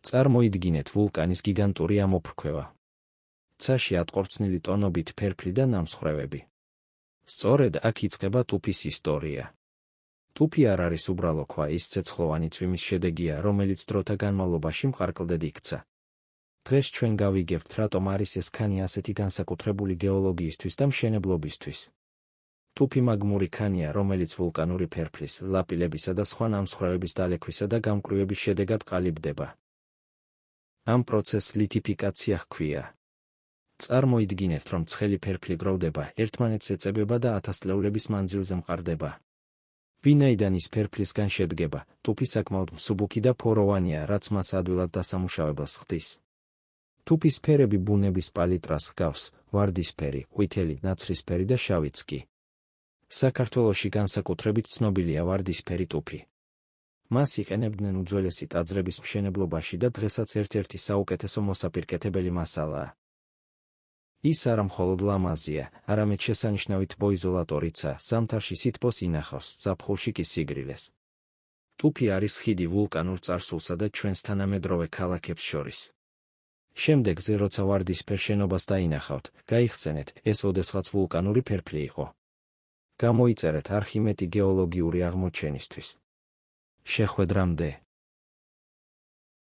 წარმოიდგინეთ ვულკანის გიგანტური ამოფრქვევა. ცაში ატყორცნილი ტონობით ფერფლი და ნამსხვრევები. სწორედ აქ იწყება ტუფის ისტორია. ტუფი არ არის უბრალო ქვა, ის ცეცხლოვანი წვიმის შედეგია, რომელიც დროთა განმავლობაში მყარკლდედ იქცა. დღეს ჩვენ გავიგებთ, რატომ არის ეს ქანი ასეთი განსაკუთრებული გეოლოგიისთვის და მშენებლობისთვის. ტუფი მაგმური ქანია, რომელიც ვულკანური ფერფლის, ლაპილებისა და სხვა ნამსხვრევების დალექვისა და გამკვრივების შედეგად ყალიბდება. ამ პროცესს ლითიფიკაცია ჰქვია. წარმოიდგინეთ, რომ ცხელი ფერფლი გროვდება, ერთმანეთს ეწებება და ათასწლეულების მანძილზე მყარდება. ვინაიდან ის ფერფლისგან შედგება, ტუფი საკმაოდ მსუბუქი და ფოროვანია, რაც მას ადვილად დასამუშავებელს ხდის. ტუფის ფერები ბუნების პალიტრას ჰგავს: ვარდისფერი, ყვითელი, ნაცრისფერი და შავიც კი. საქართველოში განსაკუთრებით ცნობილია ვარდისფერი ტუფი. მას იყენებდნენ უძველესი ტაძრების მშენებლობაში და დღესაც ერთ-ერთი საუკეთესო მოსაპირკეთებელი მასალაა. ის არა მხოლოდ ლამაზია, არამედ შესანიშნავი თბოიზოლატორიცა, ზამთარში სითბოს ინახავს, ზაფხულში კი სიგრილეს. ტუფი არის ხიდი ვულკანურ წარსულსა და ჩვენს თანამედროვე ქალაქებს შორის. შემდეგზე, როცა ვარდისფერ შენობას დაინახავთ, გაიხსენეთ, ეს ოდესღაც ვულკანური ფერფლი იყო. გამოიწერეთ არხიმედი გეოლოგიური აღმოჩენისთვის. შეხვედრამდე.